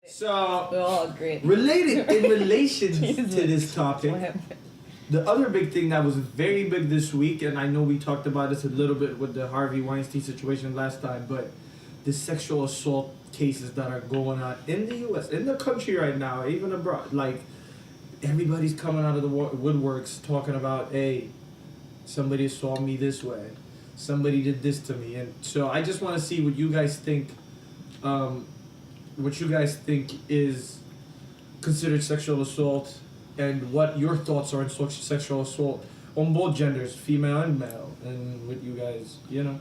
So, We all agree. related in relation to this topic, the other big thing that was very big this week, and I know we talked about this a little bit with the Harvey Weinstein situation last time, but the sexual assault cases that are going on in the U.S., in the country right now, even abroad, like everybody's coming out of the woodworks talking about, hey, somebody saw me this way, somebody did this to me, and so I just want to see what you guys think. What you guys think is considered sexual assault, and what your thoughts are on sexual assault on both genders, female and male, and what you guys, You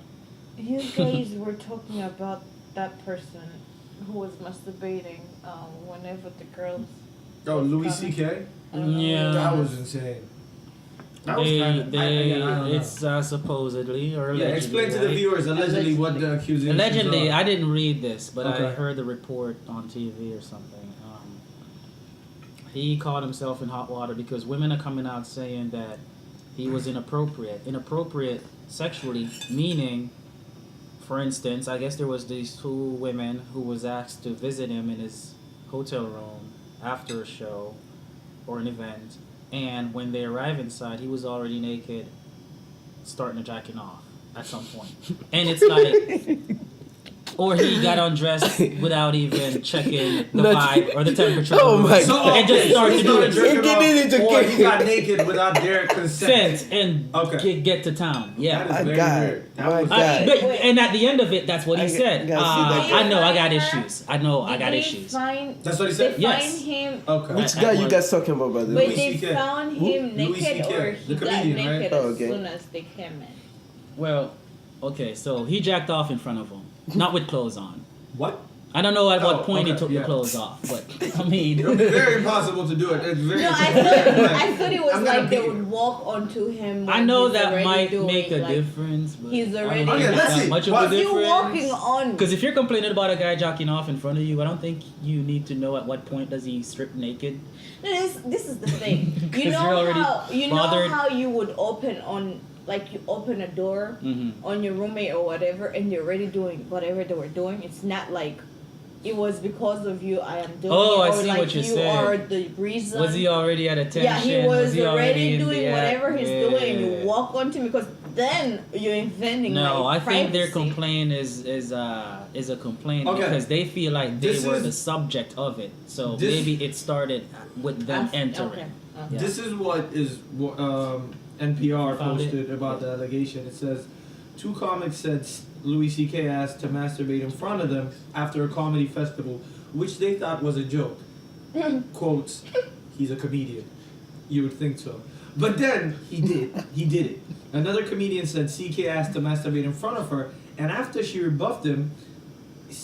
guys were talking about that person who was masturbating whenever the girls. Oh, was Louis coming. Yeah. C.K.? That was insane. That was kind of, I don't know. It's supposedly or Yeah, allegedly. explain to the right? viewers allegedly what the accusations Allegedly, are. I didn't read this, but I Okay. heard the report on TV or something. He caught himself in hot water because women are coming out saying that he was inappropriate. Inappropriate sexually, meaning, for instance, I guess there was these two women who was asked to visit him in his hotel room after a show or an event, and when they arrive inside, he was already naked, starting to jacking off at some point. And it's like, or he got undressed without even checking the vibe or the temperature. Oh my So, God. And just started to do it. Or he got naked without their consent. Sent and Okay. get to town. Yeah. That is very God. weird. That My was- God. But, and at the end of it, that's what he I said. gotta see that I know I got Did they issues. I know I Did got they issues. Find, That's what he they said? Yes. find him. Okay. Which guy you guys talking about, by the Wait, way? they C.K. found Who? him Louis naked, C.K., or the he got comedian, naked right? Oh, as okay. soon as they came in. Well, okay, so he jacked off in front of him, not with clothes on. What? I don't know at Oh, what point he okay, took yeah. the clothes off, but I mean, It would be very impossible to do it. It's very No, I thought it was I'm gonna like they be- would walk onto him. I when know he's that already might doing, make a like, difference. But he's I don't already- think Okay, it's let's that see. much of Well, a You difference. walking on. Because if you're complaining about a guy jacking off in front of you, I don't think you need to know at what point does he strip naked. This is the thing. You 'Cause you're know already how bothered. you would open on, like, you open a door Mm-hmm. on your roommate or whatever, and you're already doing whatever they were doing. It's not like it was because of you I am doing Oh, it, I or see like what you're you saying. are the reason. Was he already at attention? Yeah, he was already in the doing act? whatever he's Yeah. doing, and you walk onto him because then you're inventing. No, I like, think their privacy. complaint is a complaint Okay. because they feel like they This were is- the subject of it. So this- maybe it started with them entering. Okay. Yeah. This is what is NPR Found it? posted about the allegation. It says, two comics said Louis C.K. asked to masturbate in front of them after a comedy festival, which they thought was a joke. Quotes, he's a comedian. You would think so. But then, he did. He did it. Another comedian said C.K. asked to masturbate in front of her, and after she rebuffed him, he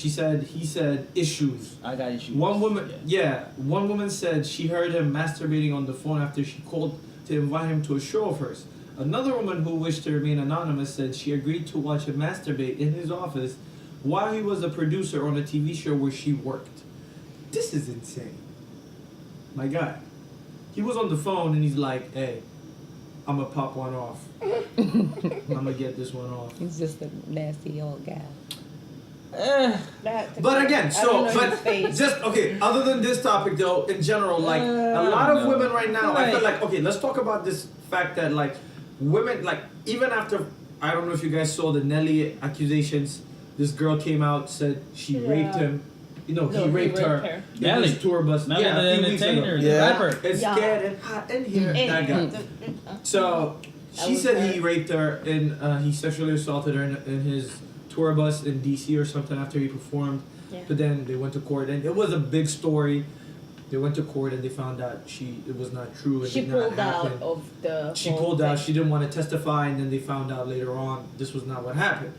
said issues. I got issues. One woman said she heard him masturbating on the phone after she called to invite him to a show of hers. Another woman who wished to remain anonymous said she agreed to watch him masturbate in his office while he was a producer on a TV show where she worked. This is insane. My God. He was on the phone and he's like, hey, I'm gonna pop one off. I'm gonna get this one off. He's just a nasty old guy. But again, I don't know but his face. just okay. Other than this topic, though, in general, like a lot of women right now, I feel like okay. Let's talk about this fact that like women, like even after I don't know if you guys saw the Nelly accusations. This girl came out said she raped him. You know, he raped her. In Nelly. his tour bus. Nelly yeah, the a few weeks ago. entertainer, the Yeah. rapper. It's Yeah. getting hot in here. That guy. So I she was said there. he raped her and he sexually assaulted her in his tour bus in DC or something after he performed. Yeah. But then they went to court and it was a big story. They went to court and they found out it was not true. And She did not pulled out happen. of the. She whole pulled out. thing. She didn't want to testify, and then they found out later on this was not what happened.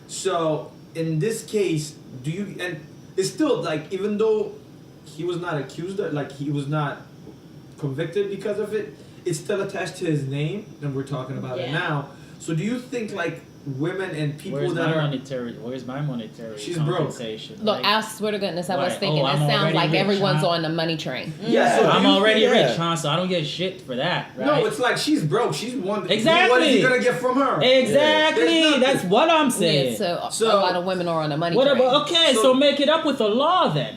So in this case, do you and it's still like even though he was not accused of, like he was not convicted because of it, it's still attached to his name, and we're talking about it Yeah. now. So do you think like women and people Where's that my are monetary She's broke. compensation? Look, right? I swear to goodness, I was Right. thinking Oh, it I'm sounds already like rich, everyone's huh? on the money train. yeah, so I'm do you already think- yeah. rich, huh? So I don't get shit for that, right? No, it's like she's broke. She's one. Exactly. What is he gonna get from her? Exactly. There's nothing. That's what I'm saying. Yeah, so So- a lot of women are on the money What train. about, okay, So- so make it up with the law then.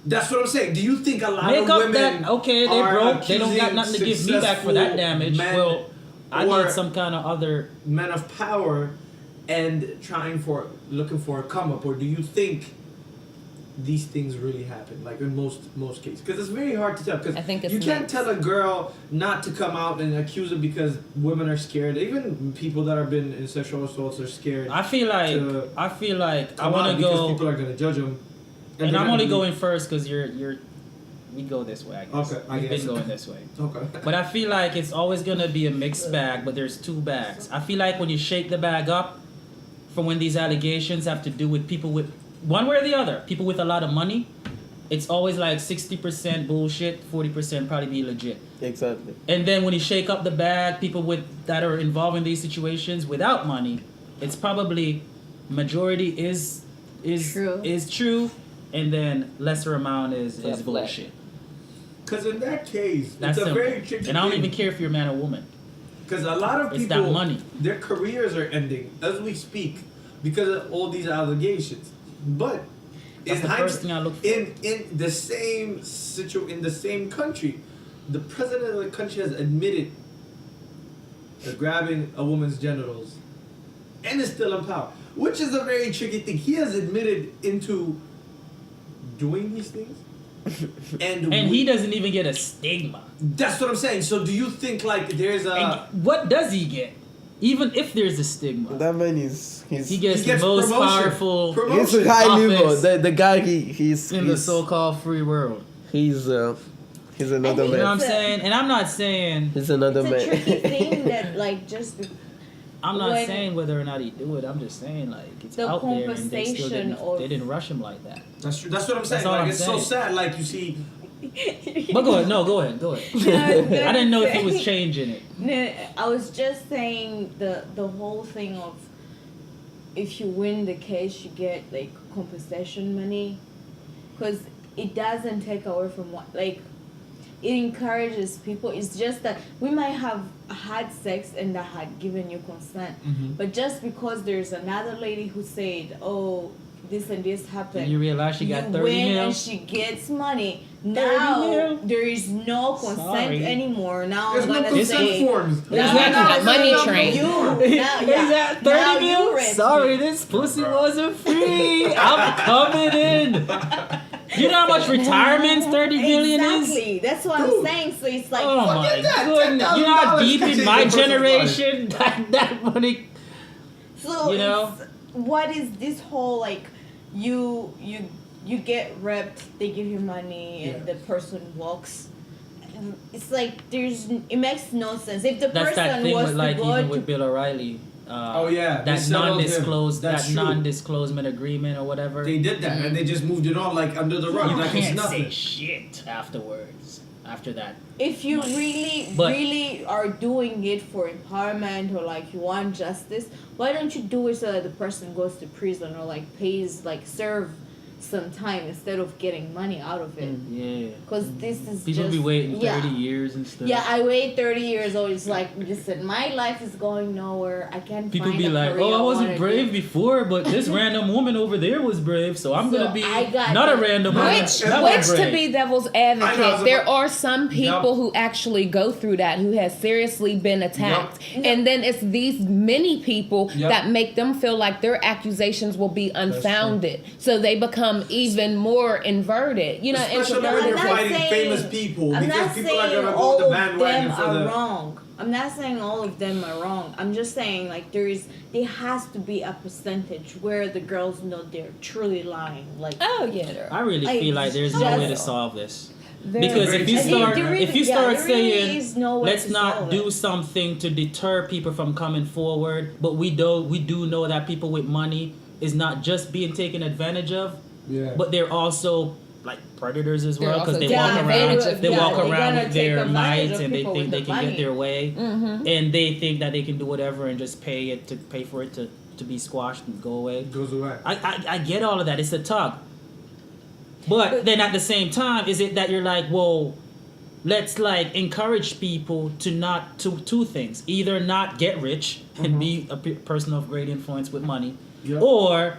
That's what I'm saying. Do you think a lot Make of up women that, okay, they are broke, they don't got accusing nothing to give me back for that successful damage. men Well, I or need some kind of other. men of power and looking for a come up, or do you think these things really happen, like in most cases? Because it's very hard to tell. Because I think it's you can't mixed. tell a girl not to come out and accuse her because women are scared. Even people that have been in sexual assaults are scared. I feel like to I come want out to because go, people are gonna judge them. and I'm only going first because you're. We go this way, I guess. Okay, I We've guess. been going this way. Okay. But I feel like it's always gonna be a mixed bag, but there's two bags. I feel like when you shake the bag up from when these allegations have to do with people with one way or the other, people with a lot of money, it's always like 60% bullshit, 40% probably be legit. Exactly. And then when you shake up the bag, people with that are involved in these situations without money, it's probably majority is true, and then lesser amount is Flip. bullshit. Because in that case, That's it's a simple. very tricky And I don't thing. even care if you're a man or woman. Because a lot of It's people, that money. their careers are ending as we speak because of all these allegations. But That's in the first thing I look for. in the same in the same country, the president of the country has admitted to grabbing a woman's genitals, and is still in power, which is a very tricky thing. He has admitted into doing these things, and He doesn't even get a stigma. That's what I'm saying. So, do you think like there's a And what does he get? Even if there's a stigma, That man is he gets the gets most promotion. powerful he's a high level. office The guy he's in the so-called free world. he's another think You know what man. I'm saying? And I'm not saying He's another It's a man. tricky thing that like just I'm not When- saying whether or not he do it. I'm just saying like it's The out there, and they still compensation didn't, of- they didn't rush him like that. That's true. That's what I'm saying. all Like I'm it's saying. so sad. Like you see, But go ahead. No, go ahead. Go ahead. I didn't know if he was changing it. No, I was just saying the whole thing of if you win the case, you get like compensation money, because it doesn't take away from what like it encourages people. It's just that we might have had sex and I had given you consent, but just because there's another lady who said, "Oh, this and this happened," And you realize she got 30 win mil. and she gets money. Now mil? there is no consent Sorry. anymore. Now there's I'm no gonna consent say. forms. Now Exactly, I'm that gonna money say train. You, now, Is yeah. that Now 30 you mil? rent Sorry, me. this pussy wasn't free. I'm coming in. You know how much retirement's 30 million is? Exactly. That's what Dude. I'm saying. So it's like, Oh my Forget that. goodness. You know how $10,000 deep can in change my a person's generation that money. so You know? it's, what is this whole like, you get repped, they give you money, and Yeah. the person walks. It's like it makes no sense. If the That's that person thing was with to like go even to with Bill O'Reilly. Oh, yeah, they that settled him. non-disclosed That's that true. non-disclosement agreement or whatever. They did that, and they just moved it on like under the rug, You like it's can't nothing. say shit afterwards. After that, if you really But- really are doing it for empowerment or like you want justice, why don't you do it so that the person goes to prison or like pays like serve some time instead of getting money out of it? yeah. Because this is People just, be waiting 30 yeah. years and stuff. Yeah, I wait 30 years old. It's like, listen, my life is going nowhere. I can't People find be a like, career "Oh, I wasn't wanna brave do." before, but this random woman over there was brave, so I'm So gonna be I got not a the- random woman." Which, that was which to brave." be devil's I know, advocate, there are some people Yup. who actually go through that, who has seriously been attacked. Yup. And then it's these many people Yup. that make them feel like their accusations will be unfounded. So they become even more inverted. You know, Especially when introverted. you're I'm not fighting saying- famous people, I'm because not people are saying gonna go all the of bandwagon them for are the. wrong. I'm not saying all of them are wrong. I'm just saying like there has to be a percentage where the girls know they're truly lying. Like Oh, yeah. there I are. really I feel like there's no just- way to solve this. Very Because Very if you true. start, There really- if you yeah, start there really saying, is no way let's to not solve do it. something to deter people from coming forward, but we do know that people with money is not just being taken advantage of, Yeah. but they're also like predators as They're well, because also they walk taking around, advantage of they people. walk they're around gonna with take their advantage might of and they people think with they the can money. get their way, and they think that they can do whatever and just pay for it to be squashed and go away. Goes away. I get all of that. It's a tug. But then at the same time, is it that you're like, well, let's like encourage people to not to two things: either not get rich and be a person of great influence with money, Yep. or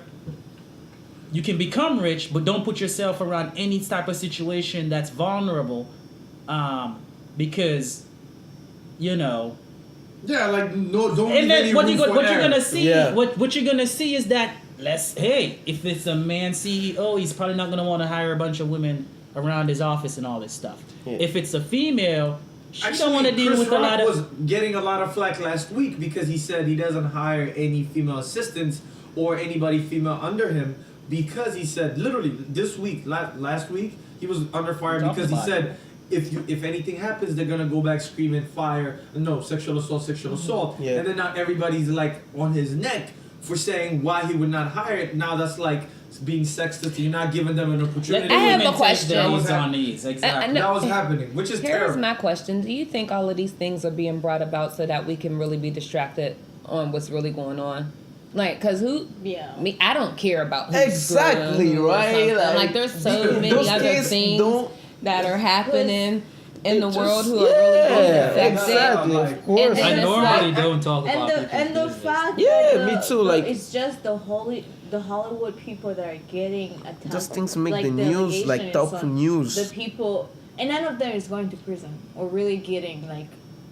you can become rich, but don't put yourself around any type of situation that's vulnerable, because, you know. Yeah, like no, don't. And leave any then what room you're for gonna error. see, Yeah. what you're gonna see is that if it's a man CEO, he's probably not gonna want to hire a bunch of women around his office and all this stuff. Yeah. If it's a female, she Actually, don't want to deal Chris with Rock a lot of. was getting a lot of flack last week because he said he doesn't hire any female assistants or anybody female under him because he said literally this week, last week he was under fire Talk because he about said if anything happens they're gonna go back screaming fire, no, sexual assault, Yeah. and then now everybody's like on his neck for saying why he would not hire it. Now that's like being sexist. You're not giving them an opportunity. I have a Women take question. their That was needs on these, exactly. That was happening, which is Here's terrible. my question. Do you think all of these things are being brought about so that we can really be distracted on what's really going on? Like, cause I don't care about who's Exactly, screwing who or right? something. Like, there's so those many other kids things don't- that are happening in the It world just- who are really being yeah, affected. exactly, of course. And I it's normally like- don't talk about people's And the business. fact Yeah, that me too, like- it's just the Hollywood people that are getting attacked. Those things make like the news, like, allegation top is on news. The people, and none of them is going to prison or really getting like.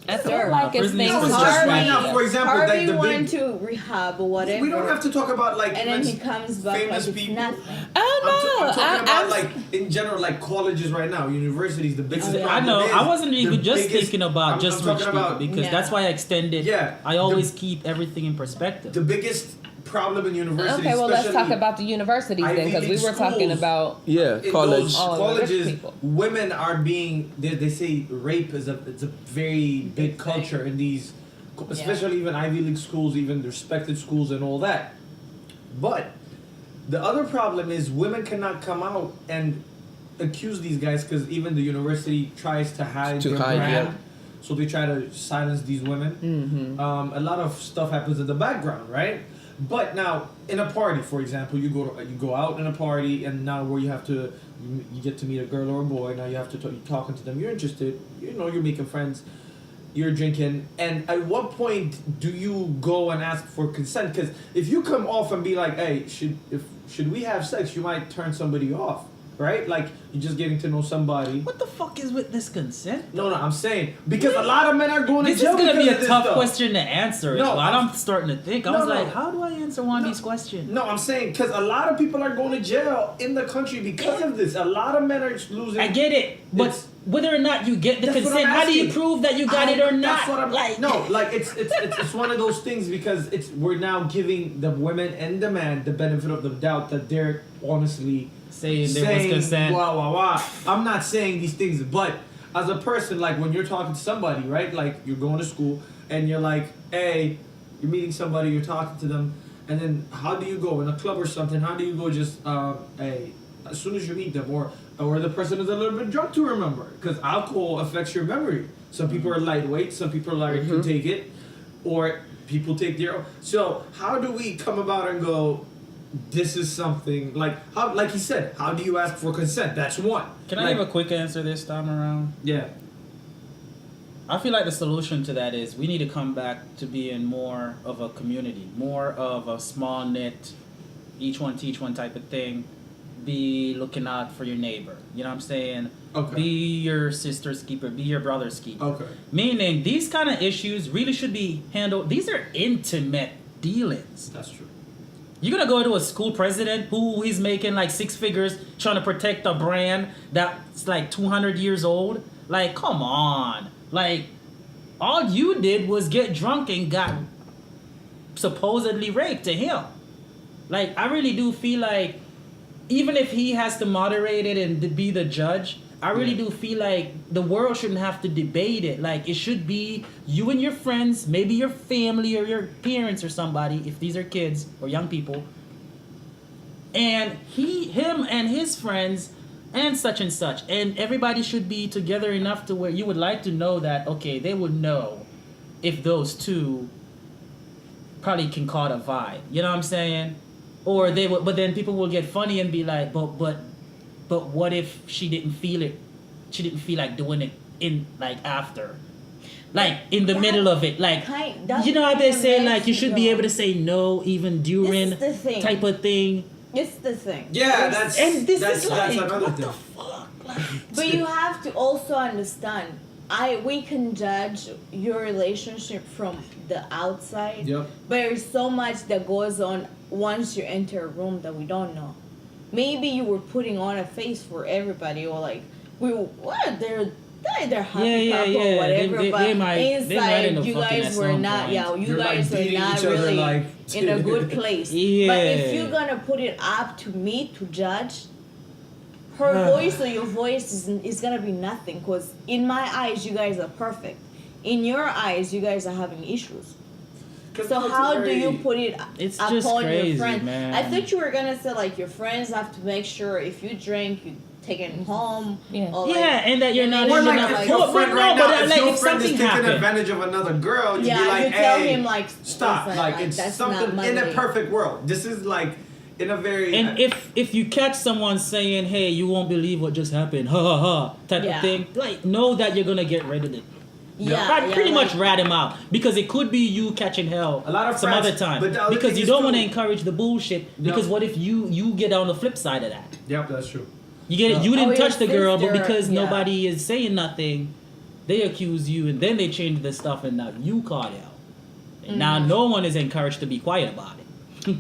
I feel served. like it's Prison is things No, it's just just right right now, now. for example, Harvey like the went big. to rehab or whatever. We don't have to talk about like And then he comes back famous like it's people. nothing. Oh no, I'm talking about I'm like in general, like colleges right now, universities. The biggest. Oh, yeah. I know. problem I is wasn't even the just biggest- thinking about I'm just talking rich people about because Yeah. that's why I extended. Yeah. I always keep everything in perspective. the biggest problem in universities. okay. Well, let's talk especially about the universities then, because we Ivy were League talking schools. about. Yeah, in college. those All of the rich colleges, people. women are being. They say rape is it's a very big culture in these, especially even Ivy League schools, even respected schools and all that. But the other problem is women cannot come out and accuse these guys because even the university tries to hide To their hide, brand. yeah. So they try to silence these women. Mm-hmm. A lot of stuff happens in the background, right? But now in a party, for example, you go out in a party, and now where you get to meet a girl or a boy. Now you have to you're talking to them. You're interested. You're making friends. You're drinking. And at what point do you go and ask for consent? Because if you come off and be like, "Hey, should we have sex?" You might turn somebody off, right? Like you're just getting to know somebody. What the fuck is with this consent? No, I'm saying because a lot of men are going This to is jail. gonna be because a of this tough stuff. question to answer. No, No, I'm starting to think. I No, was no. like, how do I answer one of No. these questions? No, I'm saying because a lot of people are going to jail in the country because of this. A lot of men are losing. I get it, but It's- whether or not you get the That's what consent, I'm how do you asking. prove that you got it or not? That's what I'm like. No, like it's one of those things because we're now giving the women and the man the benefit of the doubt that they're honestly saying there was consent. Wah. I'm not saying these things, but as a person, like when you're talking to somebody, right? Like you're going to school and you're like, hey, you're meeting somebody, you're talking to them, and then how do you go in a club or something? How do you go just hey, as soon as you meet them, or the person is a little bit drunk to remember, because alcohol affects your memory. Some people are lightweight, some people are can take it, or people take their own. So how do we come about and go, this is something like how, like he said, how do you ask for consent? That's one. Can I give a quick answer this time around? Yeah. I feel like the solution to that is we need to come back to being more of a community, more of a small knit, each one teach one type of thing. Be looking out for your neighbor. You know what I'm saying? Okay. Be your sister's keeper. Be your brother's keeper. Okay. Meaning these kind of issues really should be handled. These are intimate dealings. That's true. You're gonna go to a school president who he's making like 6 figures trying to protect a brand that's like 200 years old. Like, come on. Like, all you did was get drunk and got supposedly raped to him. Like, I really do feel like even if he has to moderate it and be the judge, I really do feel like the world shouldn't have to debate it. Like, it should be you and your friends, maybe your family or your parents or somebody, if these are kids or young people, and him and his friends and such, and everybody should be together enough to where you would like to know that, okay, they would know if those two probably can call it a vibe. You know what I'm saying? Or they would, but then people will get funny and be like, but what if she didn't feel it? She didn't feel like doing it in like after, like in the middle of it, like That's you know how they say kind of like you should be Mexico. able to say no even during This is the thing. type of thing. It's the thing. Yeah, It's- that's another thing. But you have to also understand, we can judge your relationship from the outside. Yep. But there's so much that goes on once you enter a room that we don't know. Maybe you were putting on a face for everybody, or like they're happy couple or whatever. They but might inside, end up you fucking guys at were some not. point. Yeah, you You're, guys like, were beating not each other, really like, in a good place. Yeah. But if you're gonna put it up to me to judge, her voice or your voice is gonna be nothing. Because in my eyes, you guys are perfect. In your eyes, you guys are having issues. So how do you put it It's upon just crazy, your friends? man. I thought you were gonna say like your friends have to make sure if you drink, you take it home. Yeah. Or, like, Yeah, and that you're not Or even like up if like- your for- friend but right no, now, but if like your if friend is something taking happened. advantage of another girl, you'd Yeah, be like, you tell hey, him like stop. listen, Like it's that's not something my in a way. perfect world. This is like in a very And if you catch someone saying, "Hey, you won't believe what just happened," ha ha ha, type Yeah. of thing, like know that you're gonna get rid of it. Yeah, Pretty like- much rat him out because it could be you catching hell A lot of some friends- other time but the other because thing you is don't too- want to encourage the bullshit. Because what if you get on the flip side of that? Yep, that's true. You get it. You Oh, didn't your touch the girl, but sister, because yeah. nobody is saying nothing, they accuse you, and then they change the stuff, and now you caught out. And now no one is encouraged to be quiet about it.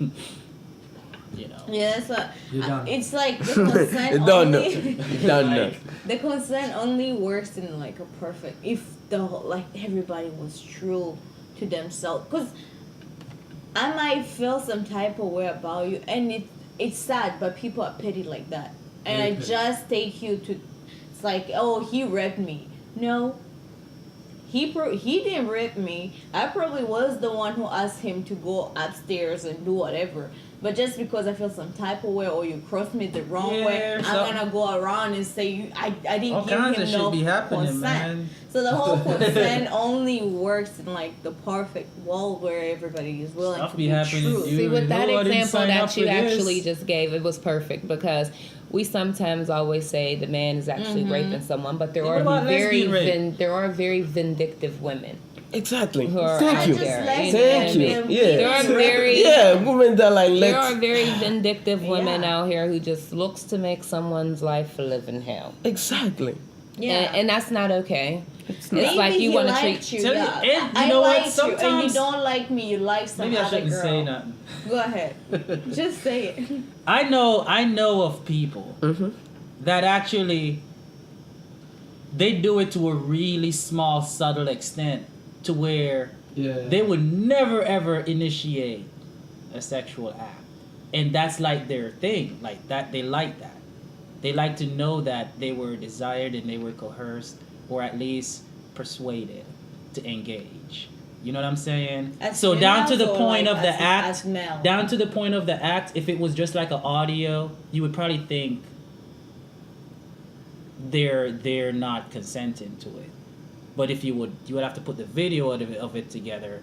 You know. Yeah, so You're done. it's like the consent Done. only. Done. The consent only works in like a perfect if the whole, like everybody was true to themselves. Cause I might feel some type of way about you, and it's sad, but people are petty like that. And Very I petty. just take you to, it's like, oh, he raped me. No. He didn't rape me. I probably was the one who asked him to go upstairs and do whatever. But just because I feel some type of way or you crossed me the wrong way, Yeah, I'm gonna go around and say I didn't All give kinds him of shit no be happening, consent. man. So the whole consent only works in like the perfect world where everybody is willing Stuff to be be happening, true. dude. See, with that No, I didn't example sign up that you for this. actually just gave, it was perfect because we sometimes always say the man is actually raping someone, but there What about lesbian rape? there are very vindictive women. Exactly. Who are Thank out you. there, Thank you. and Yeah. There are very Yeah, women that like there are let's very vindictive women Yeah. out here who just looks to make someone's life a living hell. exactly. Yeah. And that's not okay. It's Maybe like you he want to liked treat you. Tell you- Yeah. and you I know what? liked you, and you Sometimes- don't like me. You like some Maybe I other shouldn't girl. say nothing. Go ahead. Just say it. I know of people that actually they do it to a really small, subtle extent to where they would never ever initiate a sexual act, and that's like their thing. Like that, they like that. They like to know that they were desired and they were coerced, or at least persuaded to engage. You know what I'm saying? As So down to the females or point like of the as act, male? down to the point of the act, if it was just like an audio, you would probably think they're not consenting to it. But if you would have to put the video of it together,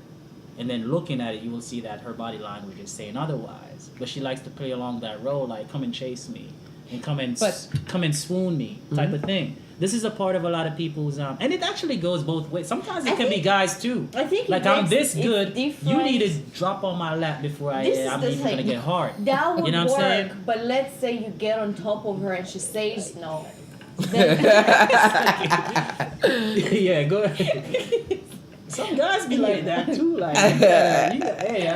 and then looking at it, you will see that her body language is saying otherwise. But she likes to play along that role, like come and chase me, and come and swoon me, type of thing. This is a part of a lot of people's and it actually goes both ways. Sometimes it I can be think- guys too. I think like it I'm makes this it good, you different. need to drop on my lap before This is I'm the even thing. gonna get hard. That would You know what I'm saying? work, but let's say you get on top of her and she says no. Then, Yeah, go ahead. Some guys be like that too. Like, hey,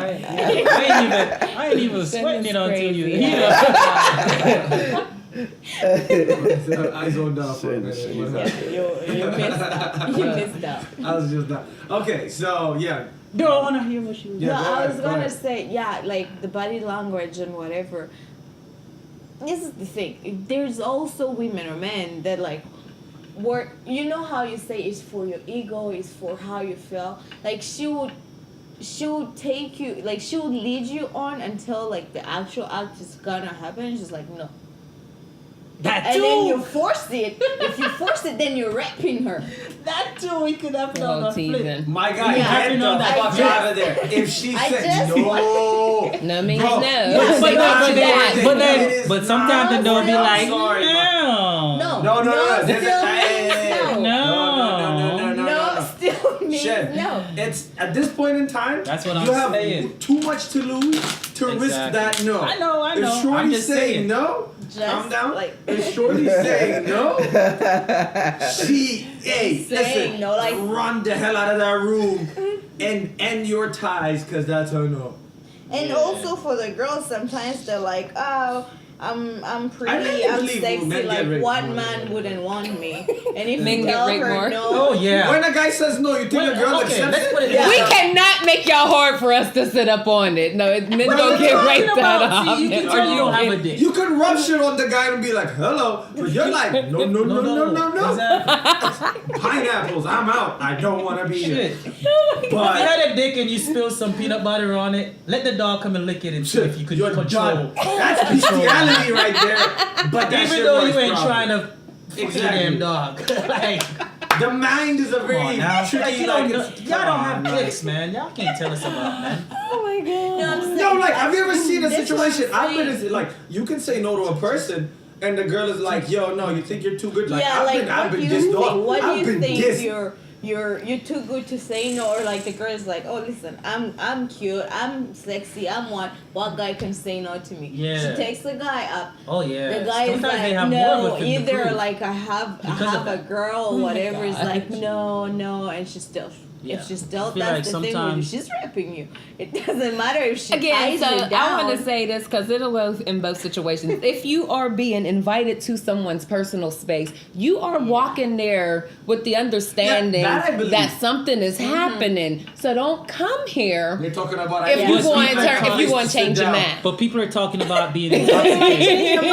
I ain't even sweating it until you. crazy. You know? I zoned out for a minute. Shit, What shit. happened? you missed out. You missed out. I was just not. Okay, so yeah. No, I want to hear what she was. Yeah, No, go I ahead, was go gonna ahead. say, yeah, like the body language and whatever. This is the thing. There's also women or men that like work. You know how you say it's for your ego, it's for how you feel. Like she would take you, like she would lead you on until like the actual act is gonna happen. She's like, no. That And too. then you force it. If you force it, then you're raping her. That too. We could have The done whole a flip. season. My God, Yeah, get the I fuck just- out of there. If she I said just no. No means Bro, no. Yeah, But, but but, that- but sometimes the no be No, like, sorry, no. No. No. No, This is- still hey, means no. No. No. No, still means Shed. no. It's at this point in time. That's what you I'm have saying. too much to lose to risk Exactly. that. No. I know. If I'm Shorty's just saying saying. no, Just calm down. like- If Shorty's saying no, she, Saying listen, no, like- run the hell out of that room and end your ties, cause that's her no. And also for the girls, sometimes they're like, oh, I'm pretty, really I'm believe men sexy. get Like, raped what more. man wouldn't want me? And if Men you get tell raped her more. no, Oh yeah. When a guy says no, you think Well, the girl okay, accepts let's it? put it Yeah. this We way. cannot make y'all hard for us to sit up on it. No, men But don't we're get talking raped that about- see, you can tell you don't have a dick. You can rub shit on the guy and be like, hello, but you're like, no. Exactly. Pineapples, I'm out. I don't want to be here. Shit. If you But had a dick and you spilled some peanut butter on it, let the dog come and lick it and see if you could you're control. done. That's bestiality right there. But that Even shit though works you ain't properly. trying to fuck the Exactly. damn dog. Like, The mind is a come very on now. tricky. Like, you like, don't know, it's- y'all don't have come on, dicks, man. Y'all can't tell us about man. Oh my god. No, like, have you ever seen a That's what I'm situation? I've been saying. in, like, you can say no to a person, and the girl is like, yo, no, you think you're too good? Like, yeah, I've like been what do you dissed think? off. What do I've you been think dissed. you're too good to say no, or like the girl is like, oh listen, I'm cute, I'm sexy, I'm what guy can say no to me? Yeah. She takes the guy up. Oh yeah. The guy is Sometimes they like, have more no, with them to either prove. like I have Because of a that. girl or whatever is God. like no, and she still. Yeah. If she still I feel does like the thing with you, sometimes- she's raping you. It doesn't matter if she Again, ties so you down. I want to say this because it'll go in both situations. If you are being invited to someone's personal space, you are walking there with the understanding Yeah, that I believe. that something is happening. So don't come here We're talking about if you Yes, want we- to if you want to change your mind. But people are talking about being intoxicated.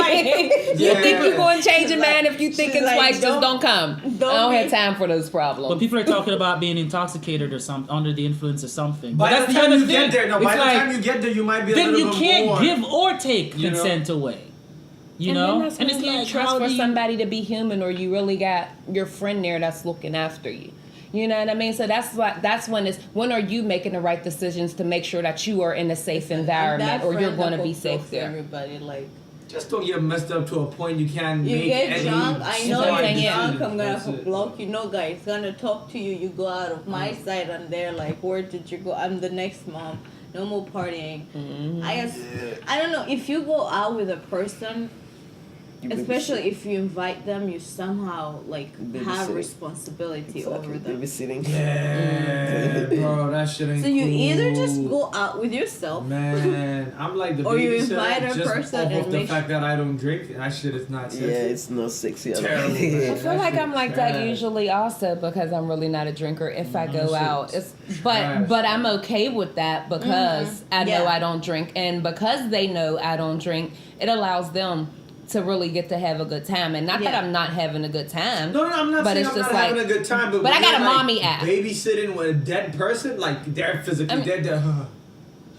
You Yeah. think you're going to change your She's mind like- if you thinking she's like, twice? Just don't come. don't I don't be- have time for those problems. But people are talking about being intoxicated or something, under the influence of something. But By that's the the time other you thing. get there, no, It's by the like, time you get there, you might be a then little you bit can't more. give or take You know? consent away. You and know, then that's and when it's you like, trust how for do you- somebody to be human, or you really got your friend there that's looking after you. You know what I mean? So that's when are you making the right decisions to make sure that you are in a safe environment, That or you're friend going to that be hooks safe up there. Everybody like. Just don't get messed up to a point you can't You make get any drunk, I know smart you're yeah. drunk, decisions. I'm That's gonna it. block you. No guy is gonna talk to you, you go out of my side and they're like, where did you go? I'm the next mom. No more partying. I don't know, if you go out with a person, especially if you invite them, you somehow like have Babysit. responsibility Exactly. over them. Babysitting. Yeah, bro, that shit ain't So you cool. either just go out with yourself. Man, I'm like the Or you babysitter invite a just person off and of the make fact that I don't drink. That shit is not sexy. Yeah, it's not sexy at all. Terrible, I man. feel like I'm like that Trash. usually also because I'm really not a drinker if I go shit. out. It's Trash. but I'm okay with that because I know Yeah. I don't drink, and because they know I don't drink, it allows them to really get to have a good time. And not that Yeah. I'm not having a good time. No, I'm not But saying it's I'm just not like- having a good time, but but I when got you're, a like, mommy app. babysitting with a dead person, like they're physically I'm- dead.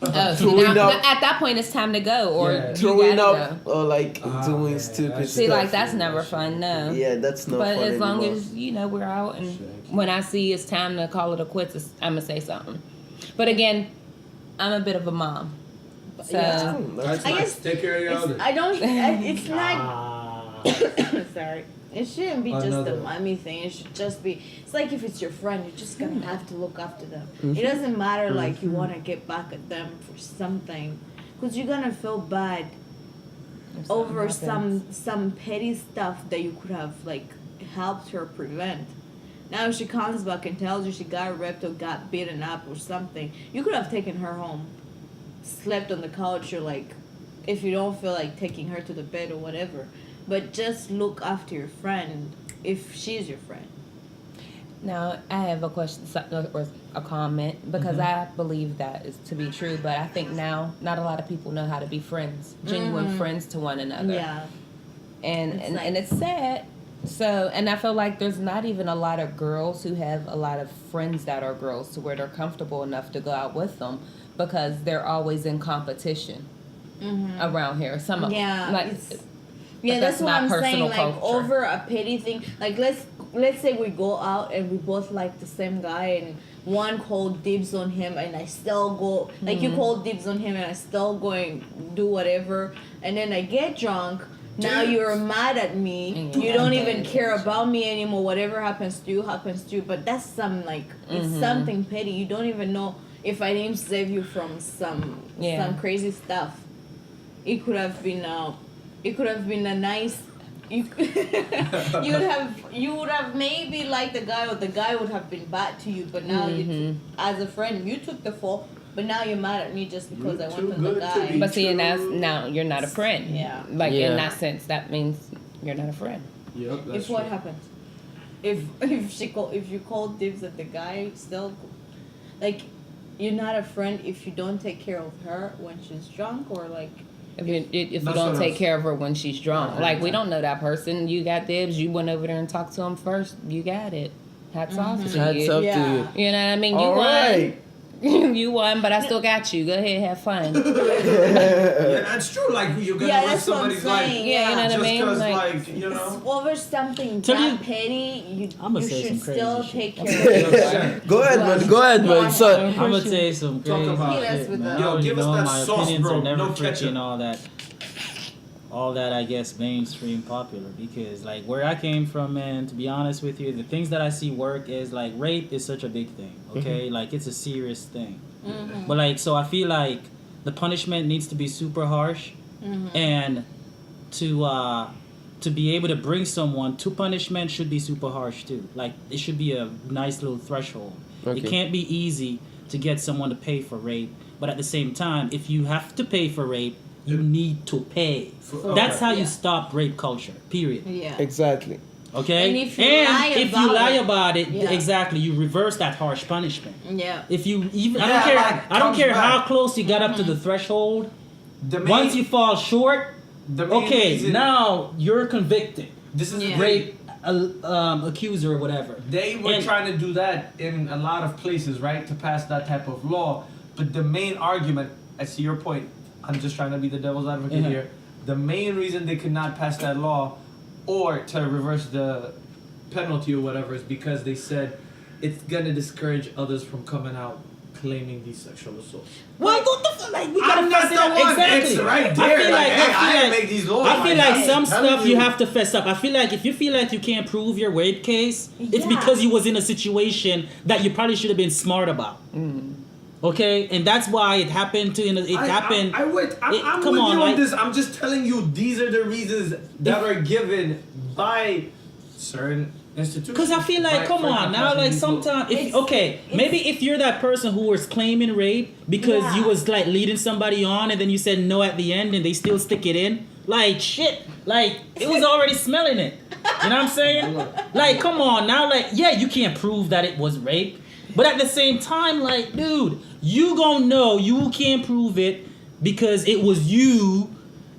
Oh, see, Throwing now, up. at that point it's time to go, or Yeah. you Throwing gotta up go. or like doing yeah, stupid that's- See, stuff. like that's never fun, no. Yeah, that's not But fun as long anymore. as we're out, and when I see it's time to call it a quits, I'm gonna say something. But again, I'm a bit of a mom, so Yeah. That's I nice. guess Take care of your It's, elders. I don't. It's not. Ah. Sorry. It shouldn't be just Another. a mommy thing. It should just be. It's like if it's your friend, you're just gonna have to look after them. Mm-hmm. It doesn't matter like you want to get back at them for something, because you're gonna feel bad if something over happens. some petty stuff that you could have like helped her prevent. Now if she comes back and tells you she got raped or got beaten up or something, you could have taken her home, slept on the couch, or like, if you don't feel like taking her to the bed or whatever. But just look after your friend if she's your friend. Now I have a question or a comment because I believe that is to be true, but I think now not a lot of people know how to be friends, genuine friends to one another. Yeah. and It's and, like- and it's sad. So, and I feel like there's not even a lot of girls who have a lot of friends that are girls to where they're comfortable enough to go out with them because they're always in competition around here. Some of Yeah, like, yeah, that's that's what not I'm saying. personal Like culture. over a petty thing. Like let's say we go out and we both like the same guy, and one called dibs on him, and I still go. Like you call dibs on him, and I still go and do whatever, and then I get drunk. Now you're mad at me. Mm-hmm. You don't even care about me anymore. Whatever happens to you, happens to you. But that's some like it's something petty. You don't even know if I didn't save you from some crazy stuff. It could have been a nice. You would have maybe liked the guy, or the guy would have been bad to you. But now as a friend, you took the fall. But now you're mad at me just because I went with the guy. But see, and that's now you're not a friend. Yeah. Like in that sense, that means you're not a friend. Yep, that's If what true. happens? If you call dibs at the guy still, like, you're not a friend if you don't take care of her when she's drunk, or like. If you That's don't what take I'm- care of her when she's drunk, Okay. like we don't know that person. You got dibs. You went over there and talked to him first. You got it. Hats off to Hats you. off Yeah. to you. You know what I mean? You All won. right. You won, but I still got you. Go ahead, have fun. Yeah, that's true. Like you're gonna Yeah, risk that's what I'm somebody's life saying. Yeah, you know what I just mean? because, Like- like, you know. Over something Tell that you- petty, I'ma you say should some crazy still shit. take care of her. Go ahead, man. Go ahead, man. So, I'm gonna say some Talk crazy about it. shit, With man. the- I already Yo, give us know that my sauce, opinions bro. are never No ketchup. freaking all that I guess mainstream popular, because like where I came from, man, to be honest with you, the things that I see work is like rape is such a big thing, okay? Like it's a serious thing. But like, so I feel like the punishment needs to be super harsh, and to be able to bring someone to punishment should be super harsh too. Like it should be a nice little threshold. Okay. It can't be easy to get someone to pay for rape, but at the same time, if you have to pay for rape, you need to pay. That's how you Yeah. stop rape culture. Period. Yeah. exactly. Okay. And if you lie about it, yeah. exactly, you reverse that harsh punishment. Yeah. If you even, Yeah, I don't care. like, I don't comes care how back. close you got up to the threshold. The main, Once you fall short, the main okay, reason- now you're convicted. this is Yeah. the Rape accuser or whatever. They were And- trying to do that in a lot of places, right, to pass that type of law. But the main argument, I see your point. I'm just trying to be the devil's advocate Mhm. here. The main reason they could not pass that law, or to reverse the penalty or whatever, is because they said it's gonna discourage others from coming out claiming these sexual assaults. Well, what the fuck? Like, we gotta I'm not fess it the up. one. Exactly. It's right I there. feel Like, hey, I feel didn't make these laws. I feel Like, like I'm some telling stuff you you. have to fess up. I feel like if you feel like you can't prove your rape case, it's Yeah. because you was in a situation that you probably should have been smart about. Okay, and that's why it happened to. It happened. I'm come with on, you on like- this. I'm just telling you these are the reasons that are given by certain institutions. Because I feel like, by- come for on not now, passing like these laws. sometimes, It's- maybe if you're that person who was claiming rape because you Yeah. was like leading somebody on and then you said no at the end and they still stick it in, like shit, like it was already smelling it. You know what I'm saying? Like, come on now, like, yeah, you can't prove that it was rape, but at the same time, like, dude, you gonna know you can't prove it because it was you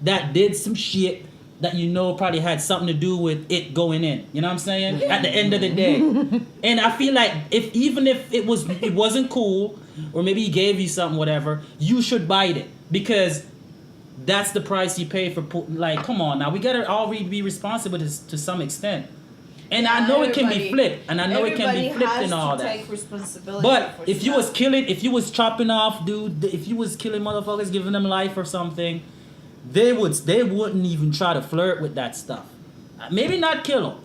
that did some shit that you know probably had something to do with it going in. You know what I'm saying? At the end of the day. And I feel like even if it wasn't cool, or maybe he gave you something, whatever, you should bite it. Because that's the price you pay for like, come on now, we gotta all be responsible to some extent. And I know it can be flipped, and I know it can be flipped and all that. Take responsibility But for if you stuff. if you was chopping off, dude, if you was killing motherfuckers, giving them life or something, they wouldn't even try to flirt with that stuff. Maybe not kill them.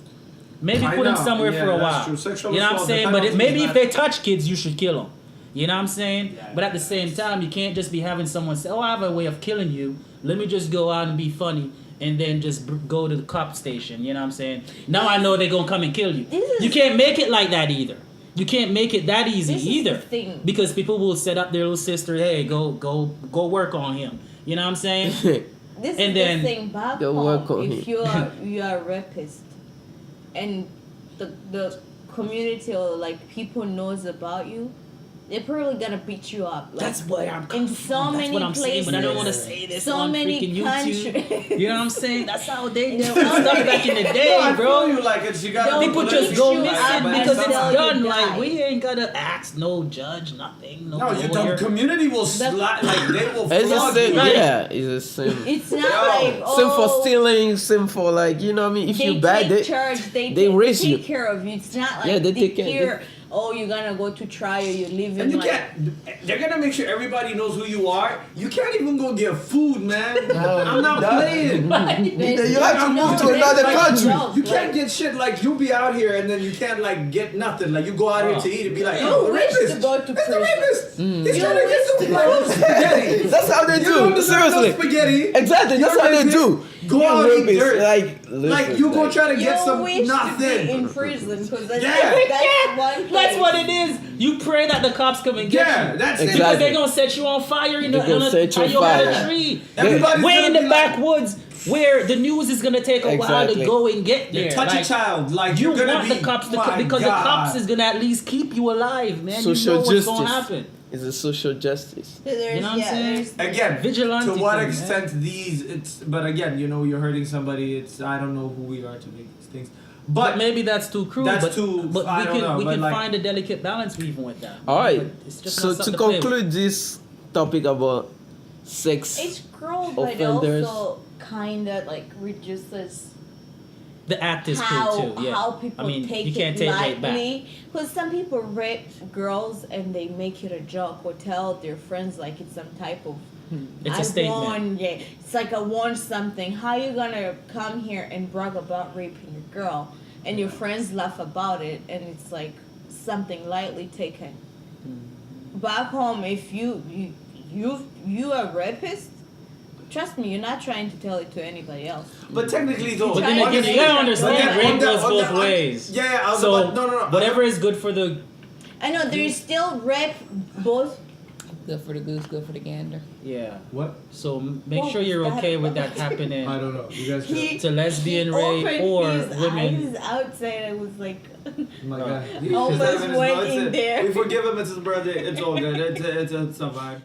Maybe I put them know, somewhere yeah, for a that's while. true. Sexual You know what I'm assault, the saying? But penalty maybe is if not- they touch kids, you should kill them. You know what I'm saying? Yeah, But at the same time, you can't just be having someone say, "Oh, I have a way of killing you. Let me just go out and be funny." And then just go to the cop station. You know what I'm saying? Now I know they're gonna come and kill you. This is- You can't make it like that either. You can't make it that easy This is either. the thing. Because people will set up their little sister, hey, go work on him. You know what I'm saying? This And is then the thing back they'll work home. on If him. you are a rapist, and the community or like people knows about you, they're probably gonna beat you up. Like, That's what I'm in coming so from. That's many what I'm saying, but I don't want to places, say this so on many freaking YouTube. countries. You know what I'm saying? That's how they No, do stuff back in the day, No, I bro. feel you, like it's you gotta Don't be People beat just politically go you missing up because until it's you done. die. Like we ain't gotta ask no judge, nothing, no No, lawyer. the community will slide, like they will It's a flog sin. you. Right. Yeah, it's a sin. It's not Yo, like Sin for oh, stealing, sin for like, you know what I mean? If they you bad, take they charge. They raise take you. care of you. It's not like Yeah, they they take care- care. oh, you're gonna go to trial, you're living And you like. can't. They're gonna make sure everybody knows who you are. You can't even go get food, man. No, I'm not no. playing. You have to move to another country. You can't get shit like you'll be out here and then you can't like get nothing. Like you go out here to eat and be like, You oh, the wish rapist. to go to It's the prison. rapist. He's You trying to get wish some to like, go to spaghetti. That's how they You don't do. deserve no Seriously. spaghetti. Exactly. That's You're how they rapist. do. Go Yeah, out and eat rapists, dirt. Like, Like you go try to get You some wish to be nothing. in prison because that's, Yeah. that's one That's place. what it is. You pray that the cops come and get Yeah, you. that's Exactly. Because they're gonna set you on fire in They're the, gonna on a, set you on your fire. own tree. Everybody's Way gonna in the be like, backwoods where the news is gonna take a while Exactly. to go and get there. touch Like, a child. Like you you're gonna want be the cops to my come because God. the cops is gonna at least keep you alive, man. Social you know what's justice. gonna happen. It's a social justice. So there's, You know what I'm saying? there's- Again, Vigilante to what thing, extent these it's but again, you know, you're hurting somebody, it's I don't know who we are to make these things. But But maybe that's too cruel. That's but, too- But I we don't can know, we but can like- find a delicate balance even with that. All right. But it's just So not to something play with. conclude this topic about sex, it's cruel, but it Offenders. also kind of like reduces the act is how cool too. Yeah. how people I mean, take you can't it take it back. lightly. Because some people rape girls and they make it a joke or tell their friends like it's some type of. It's I a statement. won, yeah. It's like I won something. How you gonna come here and brag about raping a girl and your friends laugh about it and it's like something lightly taken. Back home, if you are a rapist, trust me, you're not trying to tell it to anybody else. but technically though, But then Trying again, to you gotta make understand, it- rape on that- goes on both that- ways. Yeah, I was So about, no. whatever is good for the I know there's still rape both. Good for the goose, good for the gander. yeah. What? So make What sure you're was that okay with about? that happening I don't know. You guys He- to lesbian he rape opened or his women. eyes outside. I was like, oh my No. God. Almost It's not even his- went no, it's in a- there. We forgive him, it's his birthday. It's all good. It's a vibe.